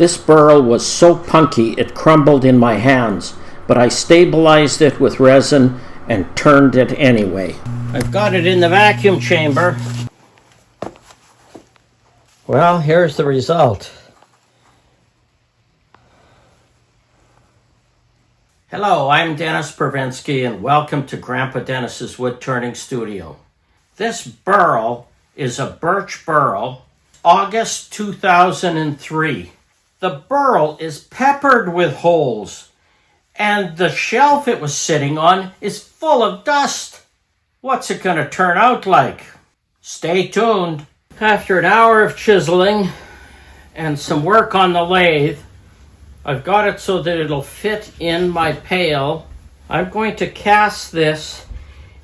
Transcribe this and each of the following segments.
This burl was so punky it crumbled in my hands, but I stabilized it with resin and turned it anyway. I've got it in the vacuum chamber. Well, here's the result. Hello, I'm Dennis Pervinsky, and welcome to Grandpa Dennis's Woodturning Studio. This burl is a birch burl, August 2003. The burl is peppered with holes, and the shelf it was sitting on is full of dust. What's it going to turn out like? Stay tuned. After an hour of chiseling and some work on the lathe, I've got it so that it'll fit in my pail. I'm going to cast this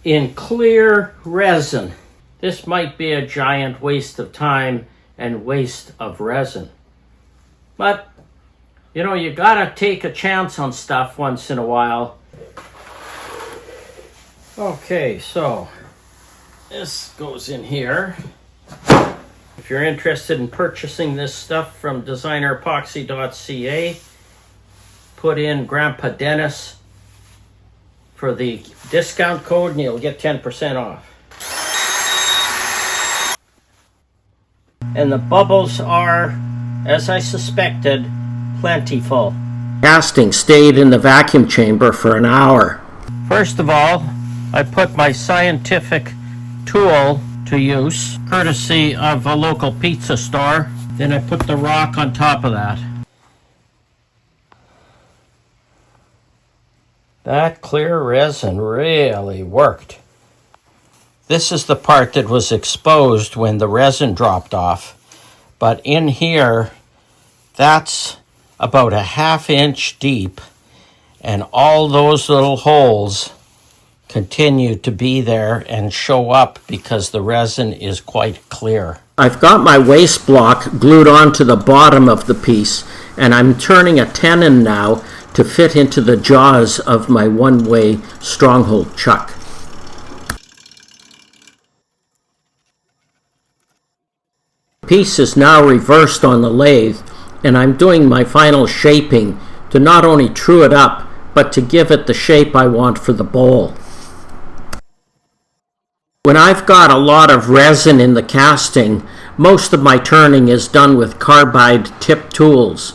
in clear resin. This might be a giant waste of time and waste of resin. But, you know, you gotta take a chance on stuff once in a while. Okay, so this goes in here. If you're interested in purchasing this stuff from designerepoxy.ca, put in Grandpa Dennis for the discount code and you'll get 10% off. And the bubbles are, as I suspected, plentiful. Casting stayed in the vacuum chamber for an hour. First of all, I put my scientific tool to use, courtesy of a local pizza store. Then I put the rock on top of that. That clear resin really worked. This is the part that was exposed when the resin dropped off. But in here, that's about a ½ inch deep, and all those little holes continue to be there and show up because the resin is quite clear. I've got my waste block glued onto the bottom of the piece, and I'm turning a tenon now to fit into the jaws of my one-way stronghold chuck. The piece is now reversed on the lathe, and I'm doing my final shaping to not only true it up, but to give it the shape I want for the bowl. When I've got a lot of resin in the casting, most of my turning is done with carbide tip tools.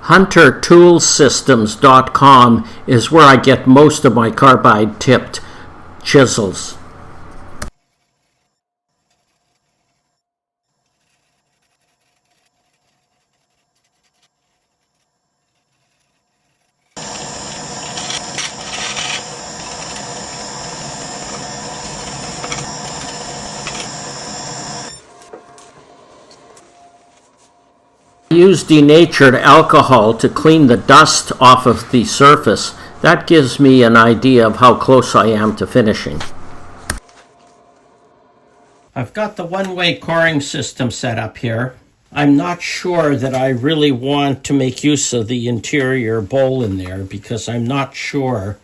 HunterToolsystems.com is where I get most of my carbide tipped chisels. I use denatured alcohol to clean the dust off of the surface. That gives me an idea of how close I am to finishing. I've got the one-way coring system set up here. I'm not sure that I really want to make use of the interior bowl in there because I'm not sure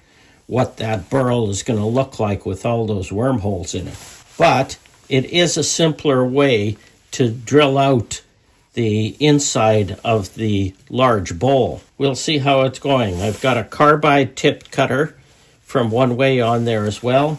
what that burl is going to look like with all those wormholes in it. But it is a simpler way to drill out the inside of the large bowl. We'll see how it's going. I've got a carbide tipped cutter from One Way on there as well.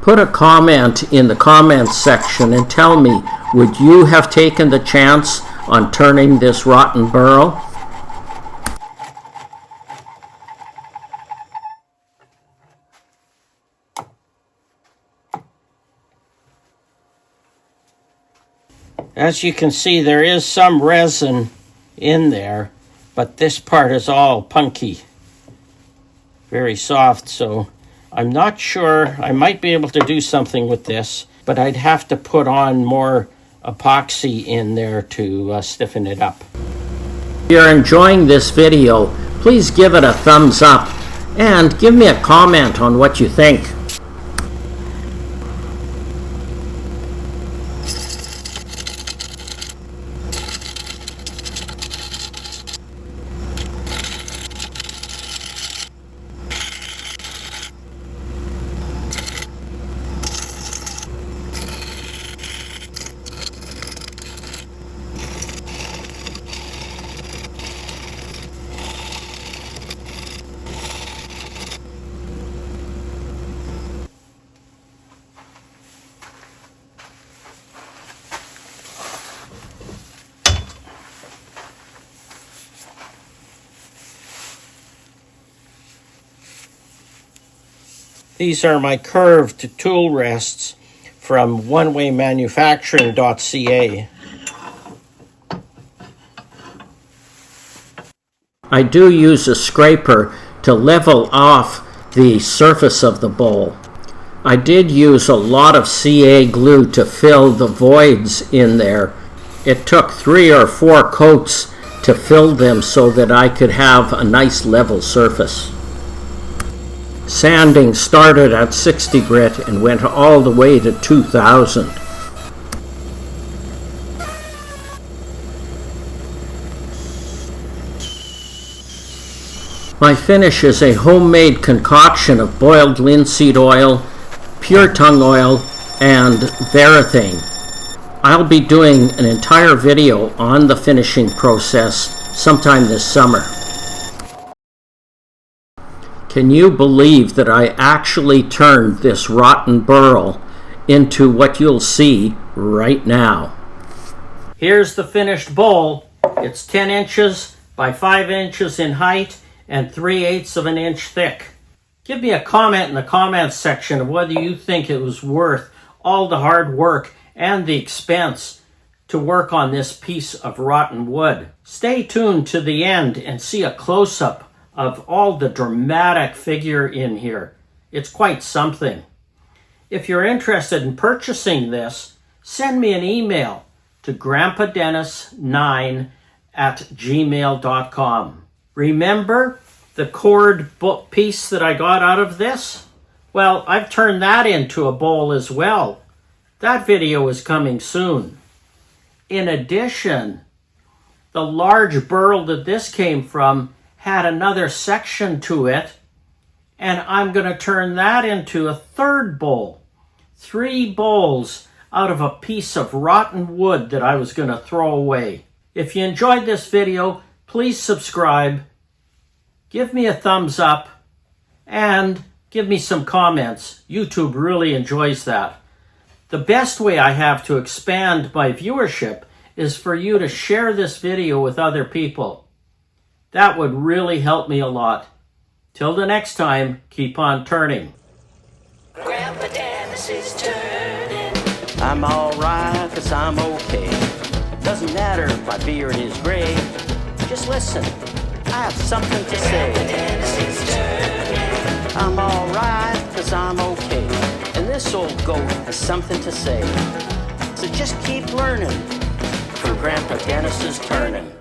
Put a comment in the comments section and tell me, would you have taken the chance on turning this rotten burl? As you can see, there is some resin in there, but this part is all punky, very soft, so I'm not sure. I might be able to do something with this, but I'd have to put on more epoxy in there to stiffen it up. If you're enjoying this video, please give it a thumbs up And give me a comment on what you think. These are my curved tool rests from onewaymanufacturing.ca. I do use a scraper to level off the surface of the bowl. I did use a lot of CA glue to fill the voids in there. It took 3 or 4 coats to fill them so that I could have a nice level surface. Sanding started at 60 grit and went all the way to 2000. My finish is a homemade concoction of boiled linseed oil, pure tung oil, and varathane. I'll be doing an entire video on the finishing process sometime this summer. Can you believe that I actually turned this rotten burl into what you'll see right now? Here's the finished bowl. It's 10 inches by 5 inches in height and 3/8 of an inch thick. Give me a comment in the comments section of whether you think it was worth all the hard work and the expense to work on this piece of rotten wood. Stay tuned to the end and see a close-up of all the dramatic figure in here. It's quite something. If you're interested in purchasing this, send me an email to grandpadennis9@gmail.com. Remember the cord piece that I got out of this? Well, I've turned that into a bowl as well. That video is coming soon. In addition, the large burl that this came from had another section to it, and I'm going to turn that into a third bowl. 3 bowls out of a piece of rotten wood that I was going to throw away. If you enjoyed this video, please subscribe, give me a thumbs up, and give me some comments. YouTube really enjoys that. The best way I have to expand my viewership is for you to share this video with other people. That would really help me a lot. Till the next time, keep on turning. Grandpa Dennis is turning. I'm alright, 'cause I'm okay. Doesn't matter if my beard is gray. Just listen, I have something to say. Grandpa Dennis is turning. I'm alright, 'cause I'm okay. And this old goat has something to say. So just keep learning from Grandpa Dennis is turning.